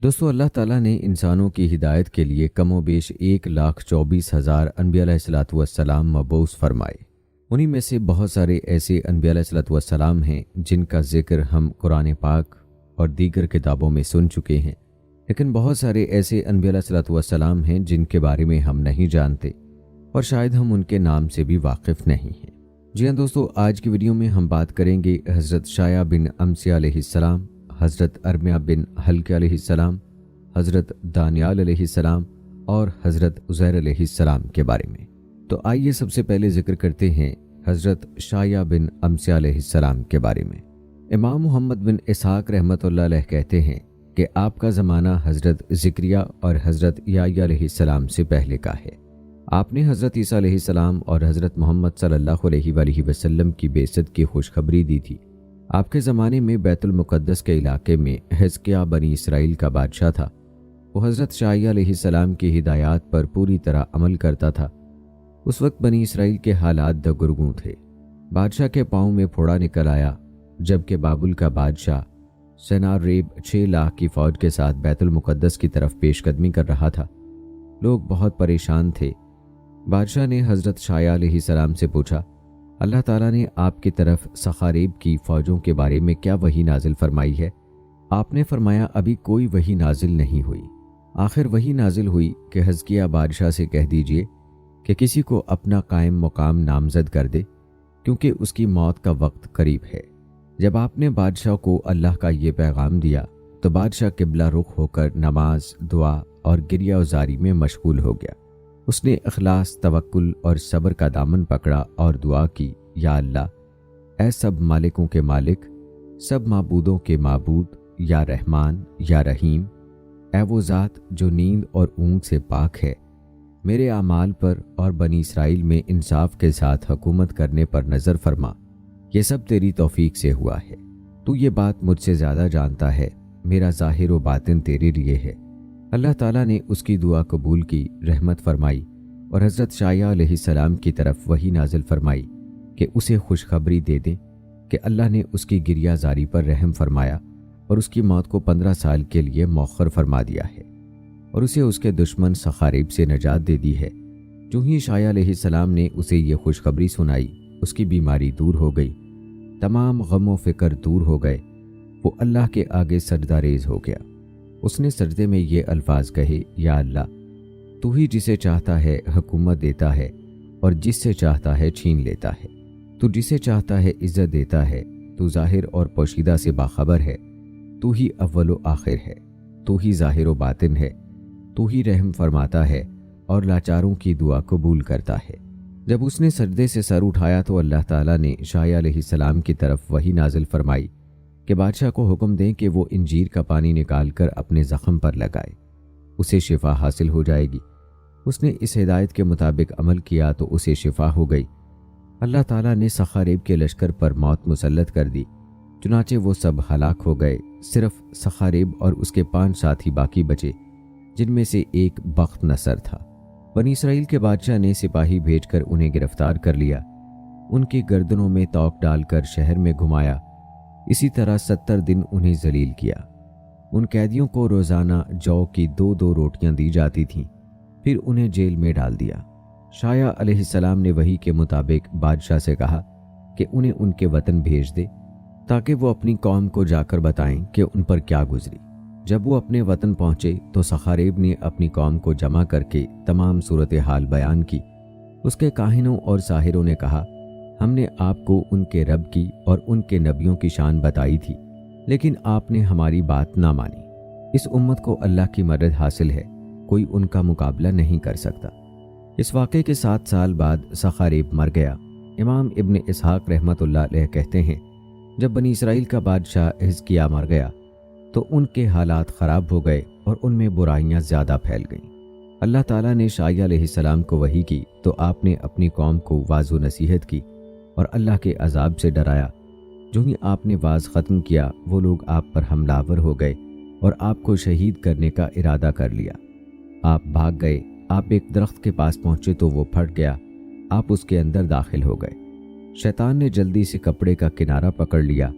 دوستو اللہ تعالیٰ نے انسانوں کی ہدایت کے لیے کم و بیش 1,24,000 انبیاء علیہ الصلوۃ والسلام مبعوث فرمائے۔ انہی میں سے بہت سارے ایسے انبیاء علیہ الصلوۃ والسلام ہیں جن کا ذکر ہم قرآن پاک اور دیگر کتابوں میں سن چکے ہیں، لیکن بہت سارے ایسے انبیاء علیہ الصلوۃ والسلام ہیں جن کے بارے میں ہم نہیں جانتے اور شاید ہم ان کے نام سے بھی واقف نہیں ہیں۔ جی ہاں دوستو، آج کی ویڈیو میں ہم بات کریں گے حضرت شایع بن امسیہ علیہ السلام، حضرت ارمیہ بن حلقہ علیہ السلام، حضرت دانیال علیہ السلام اور حضرت عزیر علیہ السلام کے بارے میں۔ تو آئیے سب سے پہلے ذکر کرتے ہیں حضرت شایع بن امسیہ علیہ السلام کے بارے میں۔ امام محمد بن اسحاق رحمۃ اللہ علیہ کہتے ہیں کہ آپ کا زمانہ حضرت زکریہ اور حضرت یحییٰ علیہ السلام سے پہلے کا ہے۔ آپ نے حضرت عیسیٰ علیہ السلام اور حضرت محمد صلی اللہ علیہ وآلہ وسلم کی بعثت کی خوشخبری دی تھی۔ آپ کے زمانے میں بیت المقدس کے علاقے میں حزقیہ بنی اسرائیل کا بادشاہ تھا۔ وہ حضرت شایع علیہ السلام کی ہدایات پر پوری طرح عمل کرتا تھا۔ اس وقت بنی اسرائیل کے حالات دگرگوں تھے۔ بادشاہ کے پاؤں میں پھوڑا نکل آیا، جبکہ بابل کا بادشاہ سناریب 6 لاکھ کی فوج کے ساتھ بیت المقدس کی طرف پیش قدمی کر رہا تھا۔ لوگ بہت پریشان تھے۔ بادشاہ نے حضرت شایع علیہ السلام سے پوچھا، اللہ تعالیٰ نے آپ کی طرف سناریب کی فوجوں کے بارے میں کیا وحی نازل فرمائی ہے؟ آپ نے فرمایا، ابھی کوئی وحی نازل نہیں ہوئی۔ آخر وحی نازل ہوئی کہ حزقیہ بادشاہ سے کہہ دیجئے کہ کسی کو اپنا قائم مقام نامزد کر دے، کیونکہ اس کی موت کا وقت قریب ہے۔ جب آپ نے بادشاہ کو اللہ کا یہ پیغام دیا تو بادشاہ قبلہ رخ ہو کر نماز، دعا اور گریہ وزاری میں مشغول ہو گیا۔ اس نے اخلاص، توکل اور صبر کا دامن پکڑا اور دعا کی، یا اللہ، اے سب مالکوں کے مالک، سب معبودوں کے معبود، یا رحمان، یا رحیم، اے وہ ذات جو نیند اور اونگ سے پاک ہے، میرے اعمال پر اور بنی اسرائیل میں انصاف کے ساتھ حکومت کرنے پر نظر فرما۔ یہ سب تیری توفیق سے ہوا ہے۔ تو یہ بات مجھ سے زیادہ جانتا ہے، میرا ظاہر و باطن تیرے لیے ہے۔ اللہ تعالیٰ نے اس کی دعا قبول کی، رحمت فرمائی اور حضرت شایع علیہ السلام کی طرف وحی نازل فرمائی کہ اسے خوشخبری دے دیں کہ اللہ نے اس کی گریہ زاری پر رحم فرمایا اور اس کی موت کو 15 سال کے لیے مؤخر فرما دیا ہے اور اسے اس کے دشمن سناریب سے نجات دے دی ہے۔ جو ہی شایع علیہ السلام نے اسے یہ خوشخبری سنائی، اس کی بیماری دور ہو گئی، تمام غم و فکر دور ہو گئے، وہ اللہ کے آگے سجدہ ریز ہو گیا۔ اس نے سجدے میں یہ الفاظ کہے، یا اللہ، تو ہی جسے چاہتا ہے حکومت دیتا ہے اور جس سے چاہتا ہے چھین لیتا ہے، تو جسے چاہتا ہے عزت دیتا ہے، تو ظاہر اور پوشیدہ سے باخبر ہے، تو ہی اول و آخر ہے، تو ہی ظاہر و باطن ہے، تو ہی رحم فرماتا ہے اور لاچاروں کی دعا قبول کرتا ہے۔ جب اس نے سجدے سے سر اٹھایا تو اللہ تعالیٰ نے شایع علیہ السلام کی طرف وحی نازل فرمائی کہ بادشاہ کو حکم دیں کہ وہ انجیر کا پانی نکال کر اپنے زخم پر لگائے، اسے شفا حاصل ہو جائے گی۔ اس نے اس ہدایت کے مطابق عمل کیا تو اسے شفا ہو گئی۔ اللہ تعالیٰ نے سناریب کے لشکر پر موت مسلط کر دی، چنانچہ وہ سب ہلاک ہو گئے، صرف سناریب اور اس کے 5 ساتھی باقی بچے، جن میں سے ایک بخت نصر تھا۔ بنی اسرائیل کے بادشاہ نے سپاہی بھیج کر انہیں گرفتار کر لیا، ان کی گردنوں میں توق ڈال کر شہر میں گھمایا، اسی طرح 70 دن انہیں ذلیل کیا۔ ان قیدیوں کو روزانہ جو کی 2 روٹیاں دی جاتی تھیں، پھر انہیں جیل میں ڈال دیا۔ شایع علیہ السلام نے وحی کے مطابق بادشاہ سے کہا کہ انہیں ان کے وطن بھیج دے تاکہ وہ اپنی قوم کو جا کر بتائیں کہ ان پر کیا گزری۔ جب وہ اپنے وطن پہنچے تو سناریب نے اپنی قوم کو جمع کر کے تمام صورتحال بیان کی۔ اس کے کاہنوں اور ساحروں نے کہا، ہم نے آپ کو ان کے رب کی اور ان کے نبیوں کی شان بتائی تھی، لیکن آپ نے ہماری بات نہ مانی۔ اس امت کو اللہ کی مدد حاصل ہے، کوئی ان کا مقابلہ نہیں کر سکتا۔ اس واقعے کے 7 سال بعد سناریب مر گیا۔ امام ابن اسحاق رحمۃ اللہ علیہ کہتے ہیں، جب بنی اسرائیل کا بادشاہ حزقیہ مر گیا تو ان کے حالات خراب ہو گئے اور ان میں برائیاں زیادہ پھیل گئیں۔ اللہ تعالیٰ نے شایع علیہ السلام کو وحی کی تو آپ نے اپنی قوم کو واعظ و نصیحت کی اور اللہ کے عذاب سے ڈرایا۔ جو ہی آپ نے واعظ ختم کیا، وہ لوگ آپ پر حملہ آور ہو گئے اور آپ کو شہید کرنے کا ارادہ کر لیا۔ آپ بھاگ گئے، آپ ایک درخت کے پاس پہنچے تو وہ پھٹ گیا، آپ اس کے اندر داخل ہو گئے۔ شیطان نے جلدی سے کپڑے کا کنارہ پکڑ لیا۔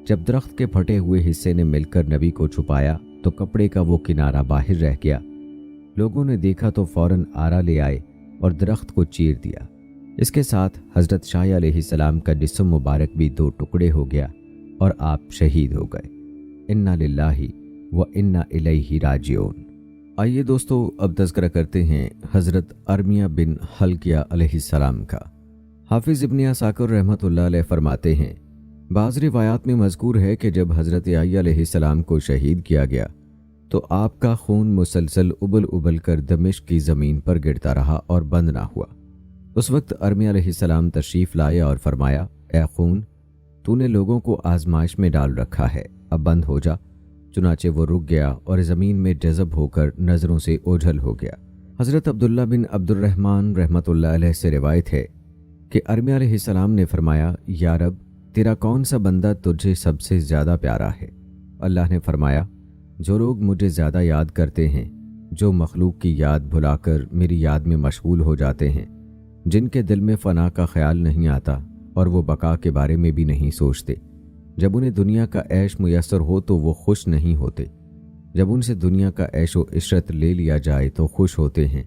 جب درخت کے پھٹے ہوئے حصے نے مل کر نبی کو چھپایا तो कपड़े का वो किनारा बाहर रह गया। लोगों ने देखा तो फौरन आरा ले आए और दरख्त को चीर दिया। इसके साथ हज़रत शाह अलैहिस्सलाम का जिस्म मुबारक भी 2 टुकड़े हो गया और आप शहीद हो गए। इन्ना लिल्लाहि व इन्ना इलैहि राजिऊन। आइए दोस्तों, अब तज़किरा करते हैं हज़रत अरमिया बिन हल्किया अलैहिस्सलाम का। हाफिज़ इब्न असाकिर रहमतुल्लाह अलैह फरमाते हैं, बाज़ रिवायात में मज़कूर है कि जब हज़रत याह्या अलैहिस्सलाम को शहीद किया गया तो आपका खून मुसलसल उबल उबल कर दमिश्क की ज़मीन पर गिरता रहा और बंद ना हुआ। उस वक्त अरमिया अलैहिस्सलाम तशरीफ़ लाए और फरमाया, ए खून, तूने लोगों को आजमाइश में डाल रखा है, अब बंद हो जा। चुनाचे वो रुक गया और ज़मीन में जज़ब होकर नज़रों से ओझल हो गया। हज़रत अब्दुल्ला बिन अब्दुर्रहमान रहमतुल्लाह अलैह से रिवायत है कि अरमिया अलैहिस्सलाम ने फरमाया, या रब, तेरा कौन सा बंदा तुझे सबसे ज़्यादा प्यारा है? अल्लाह ने फरमाया, जो लोग मुझे ज़्यादा याद करते हैं, जो मखलूक की याद भुलाकर मेरी याद में मशगूल हो जाते हैं, जिनके दिल में फ़ना का ख्याल नहीं आता और वो बका के बारे में भी नहीं सोचते। जब उन्हें दुनिया का ऐश मुयस्सर हो तो वो खुश नहीं होते, जब उनसे दुनिया का ऐश व इशरत ले लिया जाए तो खुश होते हैं।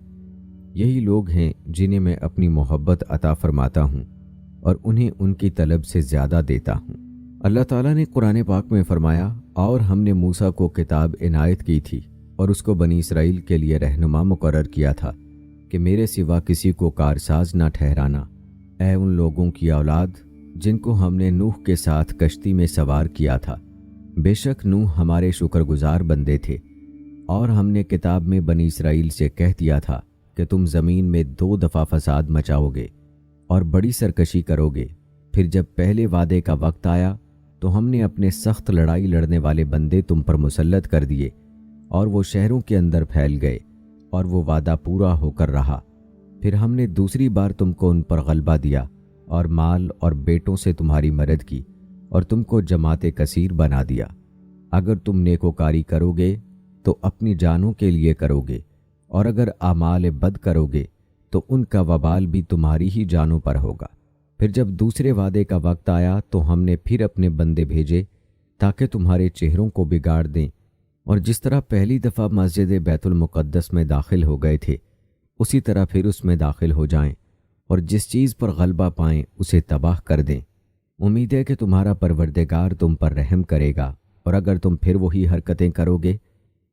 यही लोग हैं जिन्हें मैं अपनी मोहब्बत अता फरमाता हूँ और उन्हें उनकी तलब से ज़्यादा देता हूँ। अल्लाह ताला ने कुरान पाक में फरमाया, और हमने मूसा को किताब इनायत की थी और उसको बनी इसराइल के लिए रहनुमा मुकर्रर किया था कि मेरे सिवा किसी को कारसाज ना ठहराना। ऐ उन लोगों की औलाद जिनको हमने नूह के साथ कश्ती में सवार किया था, बेशक नूह हमारे शुक्रगुजार बंदे थे, और हमने किताब में बनी इसराइल से कह दिया था कि तुम ज़मीन में 2 दफ़ा फसाद मचाओगे और बड़ी सरकशी करोगे। फिर जब पहले वादे का वक्त आया तो हमने अपने सख्त लड़ाई लड़ने वाले बंदे तुम पर मुसल्लत कर दिए और वो शहरों के अंदर फैल गए और वो वादा पूरा होकर रहा। फिर हमने दूसरी बार तुमको उन पर गलबा दिया और माल और बेटों से तुम्हारी मदद की और तुमको जमाते कसीर बना दिया। अगर तुम नेकोकारी करोगे तो अपनी जानों के लिए करोगे, और अगर आमाल बद करोगे तो उनका वबाल भी तुम्हारी ही जानों पर होगा। फिर जब दूसरे वादे का वक्त आया तो हमने फिर अपने बंदे भेजे ताकि तुम्हारे चेहरों को बिगाड़ दें, और जिस तरह पहली दफ़ा मस्जिद बैतुल मुक़द्दस में दाखिल हो गए थे उसी तरह फिर उसमें दाखिल हो जाएं, और जिस चीज़ पर गलबा पाएं उसे तबाह कर दें। उम्मीद है कि तुम्हारा परवरदिगार तुम पर रहम करेगा, और अगर तुम फिर वही हरकतें करोगे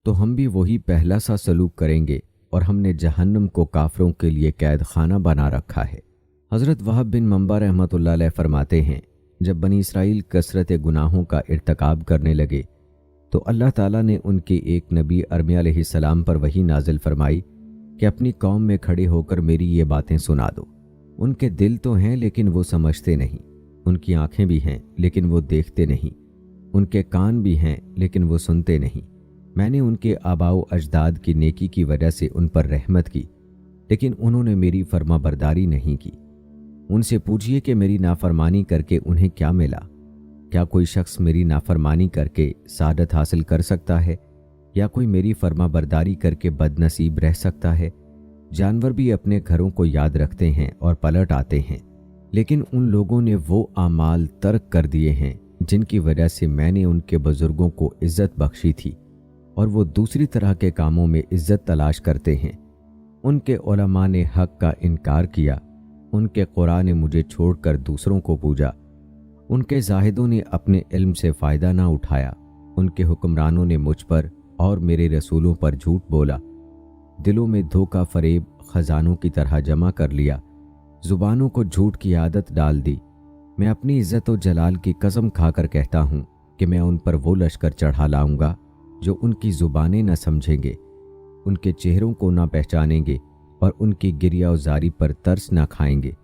तो हम भी वही पहला सा सलूक करेंगे, और हमने जहन्नम को काफरों के लिए कैद खाना बना रखा है। हज़रत वहाब बिन मंबा रहमतुल्लाह अलैह फरमाते हैं, जब बनी इसराइल कसरत गुनाहों का इर्तकाब करने लगे तो अल्लाह ताला ने उनके एक नबी अरमिया अलैहिस्सलाम पर वही नाजिल फरमाई कि अपनी कौम में खड़े होकर मेरी ये बातें सुना दो। उनके दिल तो हैं लेकिन वो समझते नहीं, उनकी आंखें भी हैं लेकिन वो देखते नहीं, उनके कान भी हैं लेकिन वो सुनते नहीं। मैंने उनके आबाओ अजदाद की नेकी की वजह से उन पर रहमत की, लेकिन उन्होंने मेरी फर्मा बरदारी नहीं की। उनसे पूछिए कि मेरी नाफरमानी करके उन्हें क्या मिला? क्या कोई शख्स मेरी नाफरमानी करके सादत हासिल कर सकता है, या कोई मेरी फर्मा बरदारी करके बदनसीब रह सकता है? जानवर भी अपने घरों को याद रखते हैं और पलट आते हैं, लेकिन उन लोगों ने वो आमाल तर्क कर दिए हैं जिनकी वजह से मैंने उनके बुजुर्गों को इज्जत बख्शी थी, और वो दूसरी तरह के कामों में इज्जत तलाश करते हैं। उनके उलमा ने हक का इनकार किया, उनके कुरान ने मुझे छोड़कर दूसरों को पूजा, उनके जाहिदों ने अपने इल्म से फ़ायदा ना उठाया, उनके हुक्मरानों ने मुझ पर और मेरे रसूलों पर झूठ बोला, दिलों में धोखा फरेब खजानों की तरह जमा कर लिया, ज़ुबानों को झूठ की आदत डाल दी। मैं अपनी इज्जत और जलाल की कसम खाकर कहता हूँ कि मैं उन पर वो लश्कर चढ़ा लाऊंगा जो उनकी ज़ुबानें न समझेंगे, उनके चेहरों को न पहचानेंगे और उनकी गिरिया उजारी पर तरस न खाएंगे।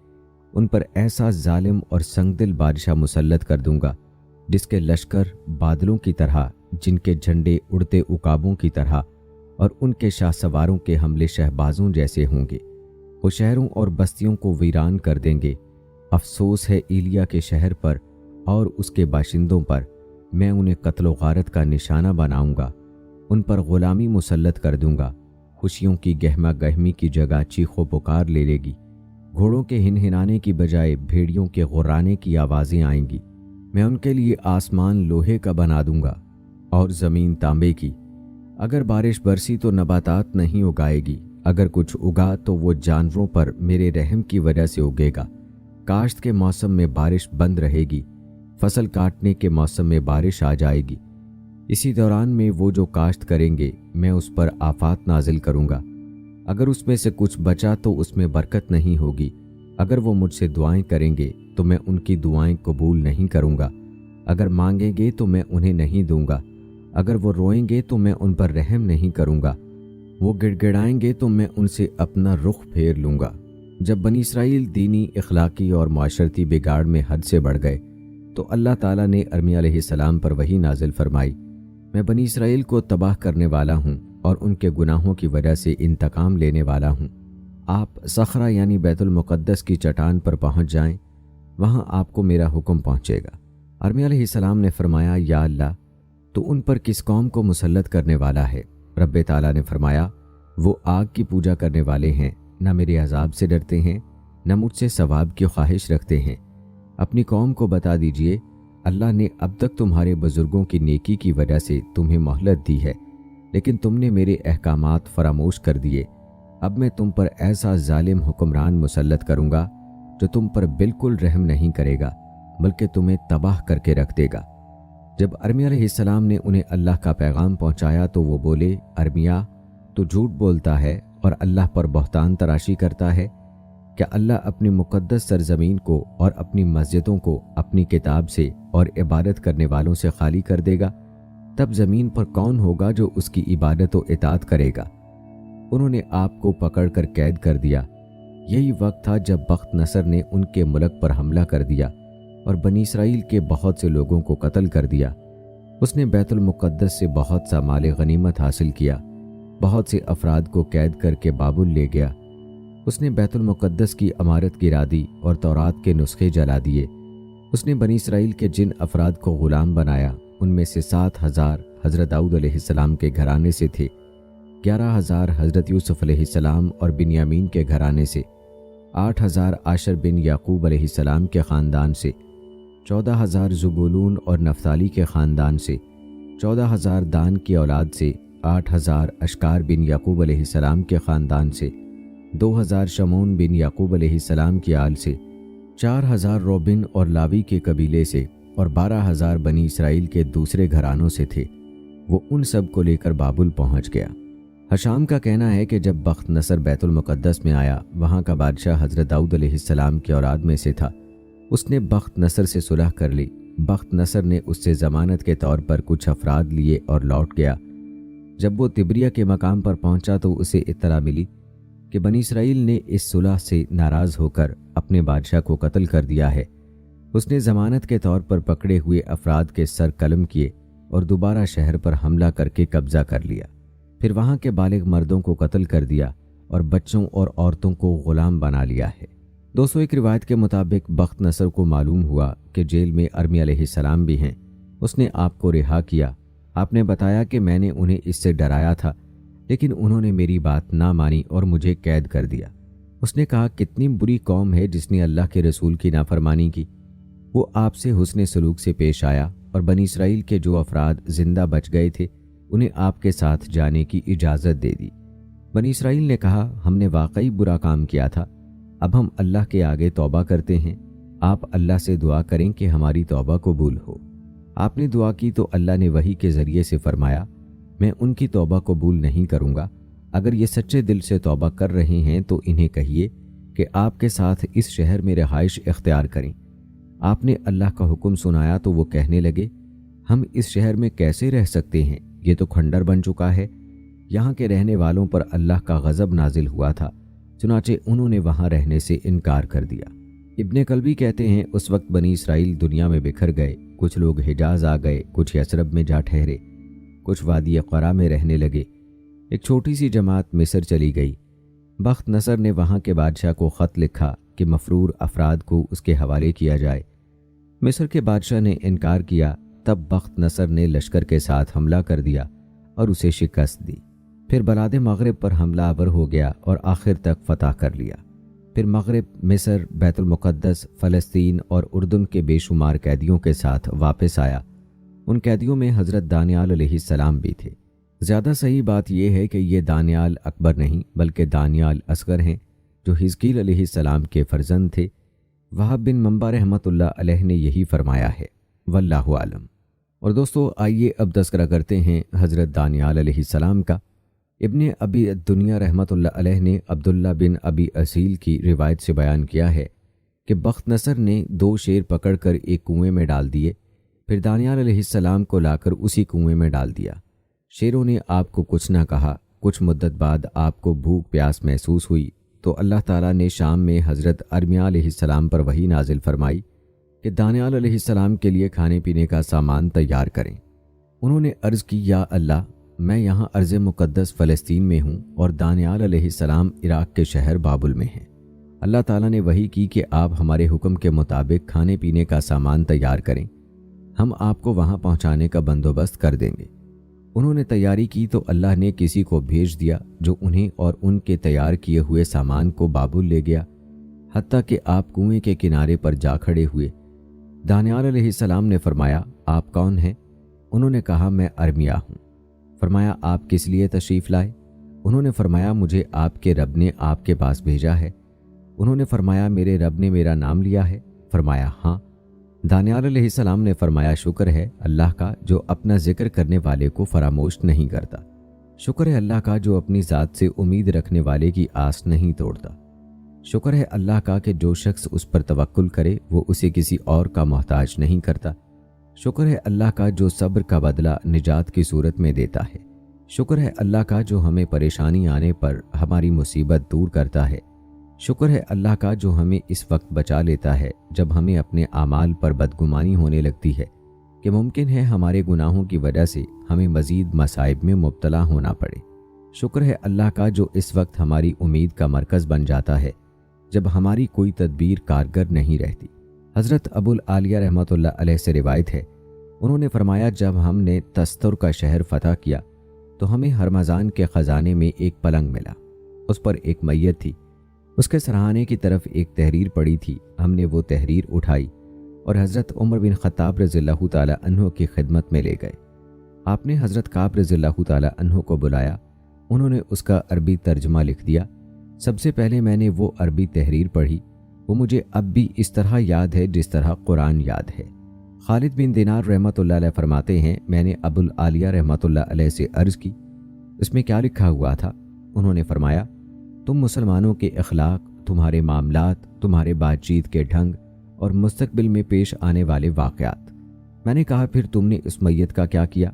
उन पर ऐसा जालिम और संगदिल बादशाह मुसल्लत कर दूंगा जिसके लश्कर बादलों की तरह, जिनके झंडे उड़ते उकाबों की तरह और उनके शाहसवारों के हमले शहबाजों जैसे होंगे। वो शहरों और बस्तियों को वीरान कर देंगे। अफसोस है इलिया के शहर पर और उसके बाशिंदों पर। मैं उन्हें कत्लो गारत का निशाना बनाऊंगा, उन पर गुलामी मुसल्लत कर दूंगा। खुशियों की गहमा गहमी की जगह चीखो पुकार ले लेगी। घोड़ों के हिनहिनाने की बजाय भेड़ियों के गुर्राने की आवाज़ें आएंगी। मैं उनके लिए आसमान लोहे का बना दूंगा और ज़मीन तांबे की। अगर बारिश बरसी तो नबातात नहीं उगाएगी, अगर कुछ उगा तो वो जानवरों पर मेरे रहम की वजह से उगेगा। काश्त के मौसम में बारिश बंद रहेगी, फसल काटने के मौसम में बारिश आ जाएगी। इसी दौरान में वो जो काश्त करेंगे मैं उस पर आफात नाजिल करूँगा। अगर उसमें से कुछ बचा तो उसमें बरकत नहीं होगी। अगर वो मुझसे दुआएं करेंगे तो मैं उनकी दुआएं कबूल नहीं करूँगा। अगर मांगेंगे तो मैं उन्हें नहीं दूंगा। अगर वो रोएंगे तो मैं उन पर रहम नहीं करूँगा। वो गिड़गिड़ाएंगे तो मैं उनसे अपना रुख फेर लूँगा। जब बनी इसराइल दीनी, इखलाकी और माशरती बिगाड़ में हद से बढ़ गए तो अल्लाह ताला ने अरमी अलैहिस्सलाम पर वही नाजिल फरमाई, मैं बनी इसराइल को तबाह करने वाला हूँ और उनके गुनाहों की वजह से इंतकाम लेने वाला हूँ। आप सखरा यानी बैतुल मुक़द्दस की चट्टान पर पहुँच जाएं, वहाँ आपको मेरा हुक्म पहुँचेगा। अरमी अलैहिस्सलाम ने फरमाया, या अल्लाह, तो उन पर किस कौम को मुसल्लत करने वाला है? रब्बे ताला ने फरमाया, वो आग की पूजा करने वाले हैं, न मेरे अजाब से डरते हैं, न मुझसे सवाब की ख्वाहिश रखते हैं। अपनी कौम को बता दीजिए, अल्लाह ने अब तक तुम्हारे बुजुर्गों की नेकी की वजह से तुम्हें मोहलत दी है, लेकिन तुमने मेरे अहकामात फरामोश कर दिए। अब मैं तुम पर ऐसा जालिम हुक्मरान मुसल्लत करूँगा जो तुम पर बिल्कुल रहम नहीं करेगा, बल्कि तुम्हें तबाह करके रख देगा। जब अरमिया अलैहिस्सलाम ने उन्हें अल्लाह का पैगाम पहुँचाया तो वो बोले, अरमिया, तो झूठ बोलता है और अल्लाह पर बहतान तराशी करता है। क्या अल्लाह अपनी मुक़द्दस सरजमीन को और अपनी मस्जिदों को अपनी किताब से और इबादत करने वालों से खाली कर देगा? तब ज़मीन पर कौन होगा जो उसकी इबादत व इताअत करेगा? उन्होंने आपको पकड़कर कैद कर दिया। यही वक्त था जब बख्त नसर ने उनके मुल्क पर हमला कर दिया और बनी इसराइल के बहुत से लोगों को कत्ल कर दिया। उसने बैतुल मुक़द्दस से बहुत सा माल गनीमत हासिल किया, बहुत से अफराद को कैद करके बाबुल ले गया। उसने बैतुल मुक़द्दस की इमारत गिरा दी और तौरात के नुस्खे जला दिए। उसने बनी इसराइल के जिन अफराद को ग़ुलाम बनाया उनमें से 7,000 हज़रत दाऊद अलैहिस्सलाम के घराने से थे, 11,000 हज़रत यूसुफ अलैहिस्सलाम और बिन्यामीन के घराने से, 8,000 आशर बिन याकूब अलैहिस्सलाम के ख़ानदान से, 14,000 ज़ुबूलून और नफ्ताली के ख़ानदान से, 14,000 दान की औलाद से, 8,000 अशकार बिन याकूब अलैहिस्सलाम के ख़ानदान से, 2,000 शमून बिन याकूब अलैहिस्सलाम की आल से, 4,000 रोबिन और लावी के कबीले से और 12,000 बनी इसराइल के दूसरे घरानों से थे। वो उन सब को लेकर बाबुल पहुंच गया। हशाम का कहना है कि जब बख्त नसर बैतुल मुक़द्दस में आया, वहाँ का बादशाह हज़रत दाऊद अलैहिस्सलाम की औलाद में से था। उसने बख्त नसर से सुलह कर ली। बख्त नसर ने उससे ज़मानत के तौर पर कुछ अफराद लिए और लौट गया। जब वो तिब्रिया के मकाम पर पहुंचा तो उसे इत्तला मिली कि बनी इसराइल ने इस सुलह से नाराज़ होकर अपने बादशाह को कत्ल कर दिया है। उसने ज़मानत के तौर पर पकड़े हुए अफराद के सर कलम किए और दोबारा शहर पर हमला करके कब्जा कर लिया। फिर वहाँ के बालिग मर्दों को कत्ल कर दिया और बच्चों और औरतों को ग़ुलाम बना लिया है। 201 रिवायत के मुताबिक बख्त नसर को मालूम हुआ कि जेल में अरमी अलैहिस्सलाम भी हैं। उसने आपको रिहा किया। आपने बताया कि मैंने उन्हें इससे डराया था, लेकिन उन्होंने मेरी बात ना मानी और मुझे कैद कर दिया। उसने कहा, कितनी बुरी कौम है जिसने अल्लाह के रसूल की नाफरमानी की। वो आपसे हुस्ने सलूक से पेश आया और बनी इसराइल के जो अफराद जिंदा बच गए थे उन्हें आपके साथ जाने की इजाज़त दे दी। बनी इसराइल ने कहा, हमने वाकई बुरा काम किया था, अब हम अल्लाह के आगे तौबा करते हैं। आप अल्लाह से दुआ करें कि हमारी तौबा कबूल हो। आपने दुआ की तो अल्लाह ने वही के ज़रिए से फरमाया, मैं उनकी तौबा कबूल नहीं करूँगा। अगर ये सच्चे दिल से तौबा कर रहे हैं तो इन्हें कहिए कि आपके साथ इस शहर में रिहाइश इख्तियार करें। आपने अल्लाह का हुक्म सुनाया तो वो कहने लगे, हम इस शहर में कैसे रह सकते हैं, ये तो खंडर बन चुका है। यहाँ के रहने वालों पर अल्लाह का गज़ब नाजिल हुआ था, चुनाचे उन्होंने वहाँ रहने से इनकार कर दिया। इब्ने कल्बी कहते हैं, उस वक्त बनी इसराइल दुनिया में बिखर गए। कुछ लोग हिजाज आ गए, कुछ यसरब में जा ठहरे, कुछ वादी क़रा में रहने लगे। एक छोटी सी जमात मिस्र चली गई। बख्त नसर ने वहाँ के बादशाह को ख़त लिखा कि मफरूर अफराद को उसके हवाले किया जाए। मिस्र के बादशाह ने इनकार किया। तब बख्त नसर ने लश्कर के साथ हमला कर दिया और उसे शिकस्त दी। फिर बलाद मगरिब पर हमला आवर हो गया और आखिर तक फतह कर लिया। फिर मगरिब, मिस्र, बैतुल मुक़द्दस, फ़लस्तीन और उर्दन के बेशुमार कैदियों के साथ वापस आया। उन कैदियों में हज़रत दानियाल अलैहिस्सलाम भी थे। ज़्यादा सही बात यह है कि ये दानियाल अकबर नहीं बल्कि दानियाल असगर हैं, जो हिजकील अलैहिस्सलाम के फर्जंद थे। वहाब बिन मंबा रहमतुल्लाह अलैह ने यही फरमाया है, वल्लाहु आलम। और दोस्तों, आइए अब तज़किरा करते हैं हज़रत दानियाल अलैहिस्सलाम का। इब्ने अबी दुनिया रहमतुल्लाह अलैह ने अब्दुल्ला बिन अबी असील की रिवायत से बयान किया है कि बख्त नसर ने 2 शेर पकड़कर एक कुएं में डाल दिए, फिर दानियाल अलैहिस्सलाम को लाकर उसी कुएं में डाल दिया। शेरों ने आपको कुछ ना कहा। कुछ मुद्दत बाद आपको भूख प्यास महसूस हुई तो अल्लाह ताला ने शाम में हज़रत अरमिया अलैहिस्सलाम पर वही नाजिल फरमाई कि दानियाल अलैहिस्सलाम के लिए खाने पीने का सामान तैयार करें। उन्होंने अर्ज़ की, या अल्लाह, मैं यहाँ अर्ज़ मुक़द्दस फ़लस्तीन में हूँ और दानियाल अलैहिस्सलाम इराक़ के शहर बाबुल में हैं। अल्लाह ताला ने वही की कि आप हमारे हुक्म के मुताबिक खाने पीने का सामान तैयार करें, हम आपको वहाँ पहुँचाने का बंदोबस्त कर देंगे। उन्होंने तैयारी की तो अल्लाह ने किसी को भेज दिया जो उन्हें और उनके तैयार किए हुए सामान को बाबुल ले गया, हत्ता कि आप कुएं के किनारे पर जा खड़े हुए। दानियाल अलैहिस्सलाम ने फरमाया, आप कौन हैं? उन्होंने कहा, मैं अरमिया हूँ। फरमाया, आप किस लिए तशरीफ़ लाए? उन्होंने फरमाया, मुझे आपके रब ने आपके पास भेजा है। उन्होंने फरमाया, मेरे रब ने मेरा नाम लिया है? फरमाया, हाँ। दानियाल अलैहिस्सलाम ने फरमाया, शुक्र है अल्लाह का जो अपना जिक्र करने वाले को फरामोश नहीं करता। शुक्र है अल्लाह का जो अपनी ज़ात से उम्मीद रखने वाले की आस नहीं तोड़ता। शुक्र है अल्लाह का कि जो शख्स उस पर तवक्कुल करे वो उसे किसी और का मोहताज नहीं करता। शुक्र है अल्लाह का जो सब्र का बदला निजात की सूरत में देता है। शुक्र है अल्लाह का जो हमें परेशानी आने पर हमारी मुसीबत दूर करता है। शुक्र है अल्लाह का जो हमें इस वक्त बचा लेता है जब हमें अपने आमाल पर बदगुमानी होने लगती है कि मुमकिन है हमारे गुनाहों की वजह से हमें मज़ीद मसाइब में मुब्तला होना पड़े। शुक्र है अल्लाह का जो इस वक्त हमारी उम्मीद का मरकज़ बन जाता है जब हमारी कोई तदबीर कारगर नहीं रहती। हज़रत अबुल आलिया रहमतुल्लाह अलैह से रिवायत है, उन्होंने फरमाया, जब हमने तस्तुर का शहर फतह किया तो हमें हरमज़ान के ख़जाने में एक पलंग मिला। उस पर एक मैयत थी। उसके सराहाने की तरफ एक तहरीर पड़ी थी। हमने वो तहरीर उठाई और हज़रत उमर बिन ख़त्ताब रज़ियल्लाहु ताला अन्हु की खिदमत में ले गए। आपने हज़रत काब रज़ियल्लाहु ताला अन्हु को बुलाया। उन्होंने उसका अरबी तर्जमा लिख दिया। सबसे पहले मैंने वो अरबी तहरीर पढ़ी। वो मुझे अब भी इस तरह याद है जिस तरह कुरान याद है। खालिद बिन दिनार रहमतुल्लाह अलैह फरमाते हैं, मैंने अबुल आलिया रहमतुल्लाह अलैह से अर्ज़ की, इसमें क्या लिखा हुआ था? उन्होंने फरमाया, तुम मुसलमानों के अखलाक, तुम्हारे मामलात, तुम्हारे बातचीत के ढंग और मुस्तकबिल में पेश आने वाले वाक़यात। मैंने कहा, फिर तुमने इस मैयत का क्या किया?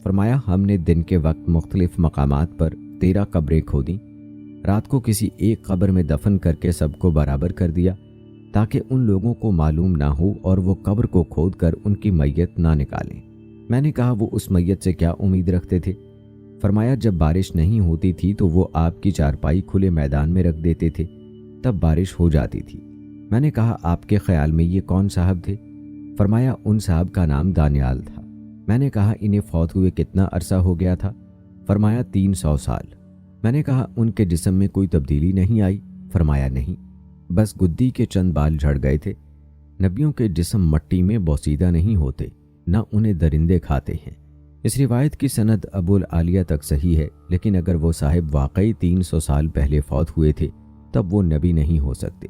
फरमाया, हमने दिन के वक्त मुख्तलिफ मकामात पर 13 कब्रें खोदी, रात को किसी एक कब्र में दफन करके सबको बराबर कर दिया ताकि उन लोगों को मालूम ना हो और वो कब्र को खोद कर उनकी मैयत ना निकालें। मैंने कहा, वो उस मैयत से क्या उम्मीद रखते थे? फरमाया, जब बारिश नहीं होती थी तो वो आपकी चारपाई खुले मैदान में रख देते थे, तब बारिश हो जाती थी। मैंने कहा, आपके ख्याल में ये कौन साहब थे? फरमाया, उन साहब का नाम दानियाल था। मैंने कहा, इन्हें फौत हुए कितना अरसा हो गया था? फरमाया, 300 साल। मैंने कहा, उनके जिस्म में कोई तब्दीली नहीं आई? फरमाया, नहीं, बस गुद्दी के चंद बाल झड़ गए थे। नबियों के जिस्म मट्टी में बोसीदा नहीं होते, ना उन्हें दरिंदे खाते हैं। इस रिवायत की सनद अबुल आलिया तक सही है, लेकिन अगर वो साहिब वाकई 300 साल पहले फौत हुए थे तब वो नबी नहीं हो सकते,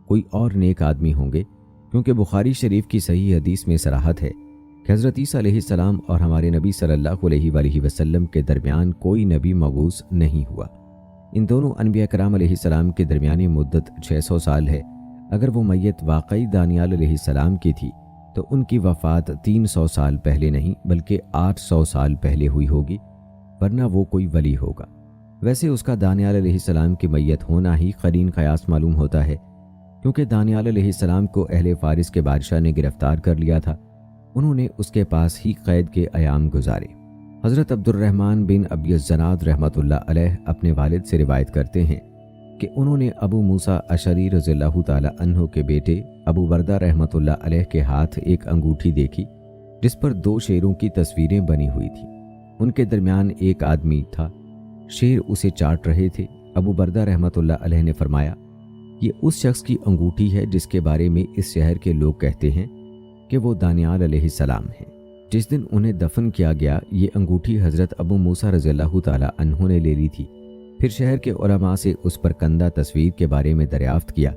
कोई और नेक आदमी होंगे, क्योंकि बुखारी शरीफ की सही हदीस में सराहत है कि हज़रत ईसा अलैहिस्सलाम और हमारे नबी सल्लल्लाहु अलैहि वसल्लम के दरमियान कोई नबी मबूस नहीं हुआ। इन दोनों अनबिया कराम अलैहिस्सलाम के दरमियानी मुद्दत 600 साल है। अगर वो मैयत वाकई दानियाल अलैहिस्सलाम की थी तो उनकी वफ़ात 300 साल पहले नहीं बल्कि 800 साल पहले हुई होगी, वरना वो कोई वली होगा। वैसे उसका दानियाल अलैहिस्सलाम की मैयत होना ही करीन क़यास मालूम होता है, क्योंकि दानियाल अलैहिस्सलाम को अहले फारिस के बादशाह ने गिरफ्तार कर लिया था। उन्होंने उसके पास ही कैद के अयाम गुजारे। हज़रत अब्दुर्रहमान बिन अबी ज़नाद रहमतुल्लाह अलैह अपने वालिद से रिवायत करते हैं कि उन्होंने अबू मूसा अशरी रज़ियल्लाहु ताला अन्हु के बेटे अबू बरदा रहमतुल्लाह अलैह के हाथ एक अंगूठी देखी जिस पर 2 शेरों की तस्वीरें बनी हुई थी। उनके दरमियान एक आदमी था, शेर उसे चाट रहे थे। अबू बरदा रहमतुल्लाह अलैह ने फरमाया, ये उस शख्स की अंगूठी है जिसके बारे में इस शहर के लोग कहते हैं कि वो दानियाल अलैहिस्सलाम है, जिस दिन उन्हें दफन किया गया ये अंगूठी हज़रत अबू मूसा रज़ी अल्लाह ताला अन्हु ने ले ली थी। फिर शहर के उलमा से उस पर कंदा तस्वीर के बारे में दरियाफ्त किया।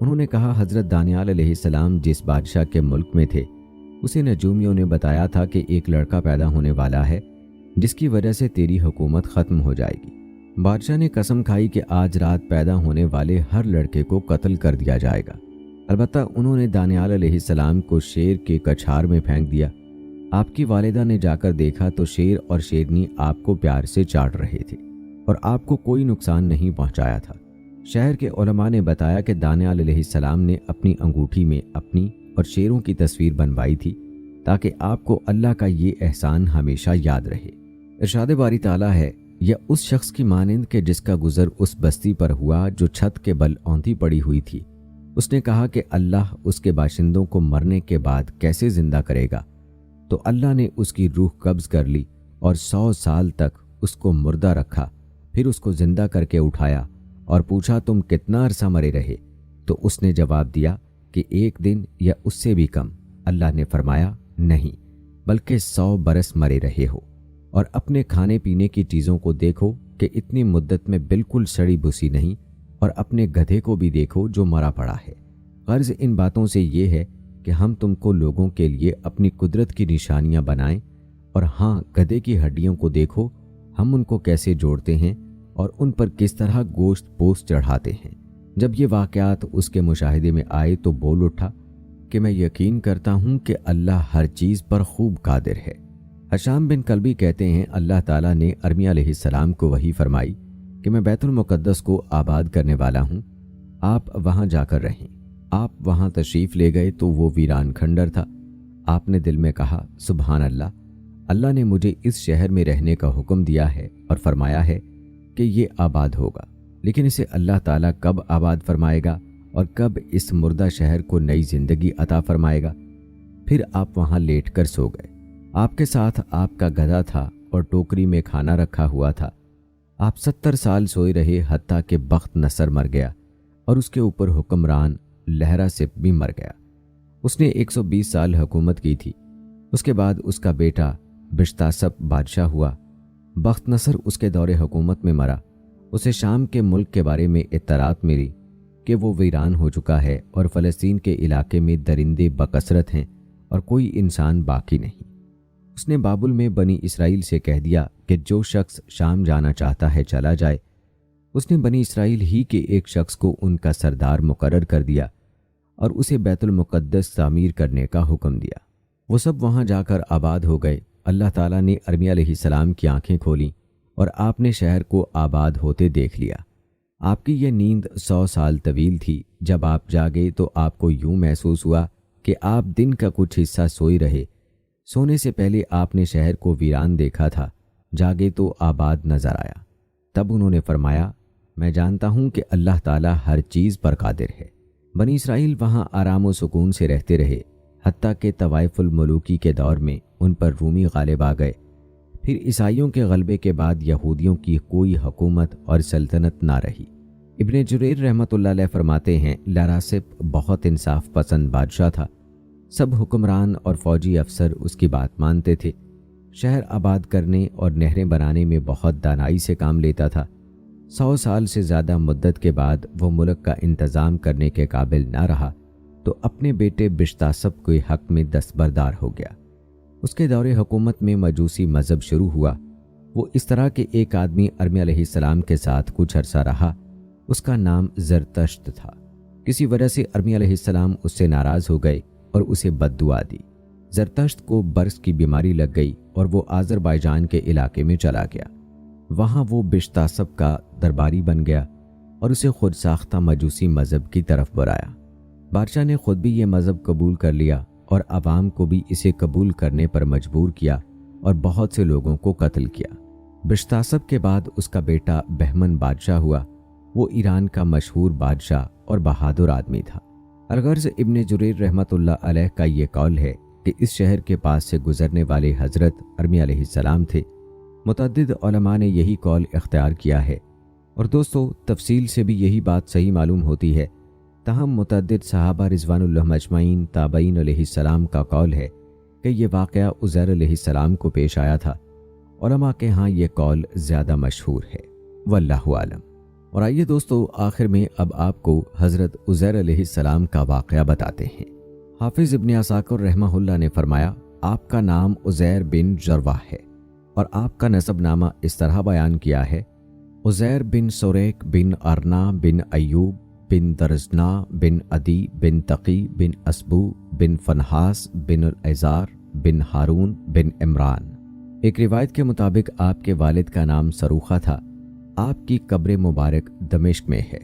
उन्होंने कहा, हज़रत दानियाल अलैहिस्सलाम जिस बादशाह के मुल्क में थे उसे नजूमियों ने बताया था कि एक लड़का पैदा होने वाला है जिसकी वजह से तेरी हुकूमत ख़त्म हो जाएगी। बादशाह ने कसम खाई कि आज रात पैदा होने वाले हर लड़के को कत्ल कर दिया जाएगा। अलबत्ता उन्होंने दानियाल अलैहिस्सलाम को शेर के कछार में फेंक दिया। आपकी वालिदा ने जाकर देखा तो शेर और शेरनी आपको प्यार से चाट रहे थे और आपको कोई नुकसान नहीं पहुंचाया था। शहर के उलमा ने बताया कि दानियाल अलैहिस्सलाम ने अपनी अंगूठी में अपनी और शेरों की तस्वीर बनवाई थी ताकि आपको अल्लाह का ये एहसान हमेशा याद रहे। इरशाद बारी ताला है, या उस शख्स की मानिंद के जिसका गुजर उस बस्ती पर हुआ जो छत के बल औंधी पड़ी हुई थी। उसने कहा कि अल्लाह उसके बाशिंदों को मरने के बाद कैसे जिंदा करेगा, तो अल्लाह ने उसकी रूह कब्ज कर ली और 100 साल तक उसको मुर्दा रखा। फिर उसको जिंदा करके उठाया और पूछा, तुम कितना अरसा मरे रहे? तो उसने जवाब दिया कि 1 दिन या उससे भी कम। अल्लाह ने फरमाया, नहीं बल्कि 100 बरस मरे रहे हो। और अपने खाने पीने की चीज़ों को देखो कि इतनी मुद्दत में बिल्कुल सड़ी भूसी नहीं, और अपने गधे को भी देखो जो मरा पड़ा है। गर्ज इन बातों से ये है कि हम तुमको लोगों के लिए अपनी कुदरत की निशानियां बनाएं, और हाँ, गधे की हड्डियों को देखो, हम उनको कैसे जोड़ते हैं और उन पर किस तरह गोश्त पोस्ट चढ़ाते हैं। जब ये वाक़यात उसके मुशाहिदे में आए तो बोल उठा कि मैं यकीन करता हूँ कि अल्लाह हर चीज़ पर खूब कादिर है। हशाम बिन कल्बी कहते हैं, अल्लाह ताला ने अरमिया अलैहिस्सलाम को वही फरमाई कि मैं बैतुल मुक़द्दस को आबाद करने वाला हूँ, आप वहाँ जाकर रहें। आप वहाँ तशरीफ़ ले गए तो वो वीरान खंडर था। आपने दिल में कहा, सुबहान अल्लाह, अल्लाह ने मुझे इस शहर में रहने का हुक्म दिया है और फरमाया है कि ये आबाद होगा, लेकिन इसे अल्लाह ताला कब आबाद फरमाएगा और कब इस मुर्दा शहर को नई ज़िंदगी अता फरमाएगा। फिर आप वहाँ लेट कर सो गए। आपके साथ आपका गधा था और टोकरी में खाना रखा हुआ था। आप 70 साल सोए रहे, हत्ता कि बख्त नसर मर गया और उसके ऊपर हुक्मरान लहरा सिप भी मर गया। उसने 120 साल हुकूमत की थी। उसके बाद उसका बेटा बिश्तासप बादशाह हुआ। बख्त नसर उसके दौरे हुकूमत में मरा। उसे शाम के मुल्क के बारे में इत्तलात मिली कि वो वीरान हो चुका है और फ़लस्तीन के इलाके में दरिंदे बकसरत हैं और कोई इंसान बाकी नहीं। उसने बाबुल में बनी इसराइल से कह दिया कि जो शख्स शाम जाना चाहता है चला जाए। उसने बनी इसराइल ही के एक शख्स को उनका सरदार मुकर्रर कर दिया और उसे बैतुल मुक़द्दस तामीर करने का हुक्म दिया। वो सब वहाँ जाकर आबाद हो गए। अल्लाह ताला ने अरमिया अलैहिस्सलाम की आंखें खोलीं और आपने शहर को आबाद होते देख लिया। आपकी यह नींद 100 साल तवील थी। जब आप जागे तो आपको यूं महसूस हुआ कि आप दिन का कुछ हिस्सा सोए रहे। सोने से पहले आपने शहर को वीरान देखा था, जागे तो आबाद नजर आया। तब उन्होंने फरमाया, मैं जानता हूं कि अल्लाह ताला हर चीज़ पर कादिर है। बनी इसराइल वहां आराम व सुकून से रहते रहे, हत्ता के तवाइफुल मलूकी के दौर में उन पर रूमी गालिब आ गए। फिर ईसाइयों के गलबे के बाद यहूदियों की कोई हुकूमत और सल्तनत ना रही। इब्ने जुरैर रहमतुल्लाह अलैह फरमाते हैं, लारासिब बहुत इंसाफ पसंद बादशाह था। सब हुक्मरान और फौजी अफसर उसकी बात मानते थे। शहर आबाद करने और नहरें बनाने में बहुत दानाई से काम लेता था। 100 साल से ज़्यादा मुद्दत के बाद वो मुल्क का इंतज़ाम करने के काबिल ना रहा तो अपने बेटे बिश्तासप के हक में दस्तबरदार हो गया। उसके दौरे हुकूमत में मजूसी मज़हब शुरू हुआ। वो इस तरह के एक आदमी अरमिया अलैहिस्सलाम के साथ कुछ अरसा रहा। उसका नाम ज़रतश्त था। किसी वजह से अरमिया अलैहिस्सलाम उससे नाराज़ हो गए और उसे बद्दुआ दी। ज़रतश्त को बर्स की बीमारी लग गई और वो आज़रबाईजान के इलाके में चला गया। वहाँ वो बिश्तासप का दरबारी बन गया और उसे खुद साख्ता मजूसी मज़हब की तरफ बुलाया। बादशाह ने खुद भी ये मज़हब कबूल कर लिया और आवाम को भी इसे कबूल करने पर मजबूर किया और बहुत से लोगों को कत्ल किया। बिश्तासप के बाद उसका बेटा बहमन बादशाह हुआ। वो ईरान का मशहूर बादशाह और बहादुर आदमी था। अलगर्ज इब्ने जुरैर रहमतुल्लाह अलैह का ये कौल है कि इस शहर के पास से गुजरने वाले हज़रत अरमिया अलैहिस्सलाम थे। मुतअद्दिद उलमा ने यही कौल इख्तियार किया है और दोस्तों तफसील से भी यही बात सही मालूम होती है। ताहम मुतअद्दिद सहाबा रिज़वानुल्लाह अजमईन ताबईन अलैहिस्सलाम का कौल है کہ یہ واقعہ عزیر علیہ السلام کو پیش آیا تھا۔ علماء کے ہاں یہ قول زیادہ مشہور ہے، واللہ عالم۔ اور آئیے دوستو، آخر میں اب آپ کو حضرت عزیر علیہ السلام کا واقعہ بتاتے ہیں۔ حافظ ابن عساکر رحمہ اللہ نے فرمایا، آپ کا نام عزیر بن جرواہ ہے اور آپ کا نسب نامہ اس طرح بیان کیا ہے: عزیر بن سوریک بن ارنا بن ایوب بن درزنا بن عدی بن تقی بن اسبو بن فنحاس بن العزار بن ہارون بن عمران۔ ایک روایت کے مطابق آپ کے والد کا نام سروخہ تھا۔ آپ کی قبر مبارک دمشق میں ہے۔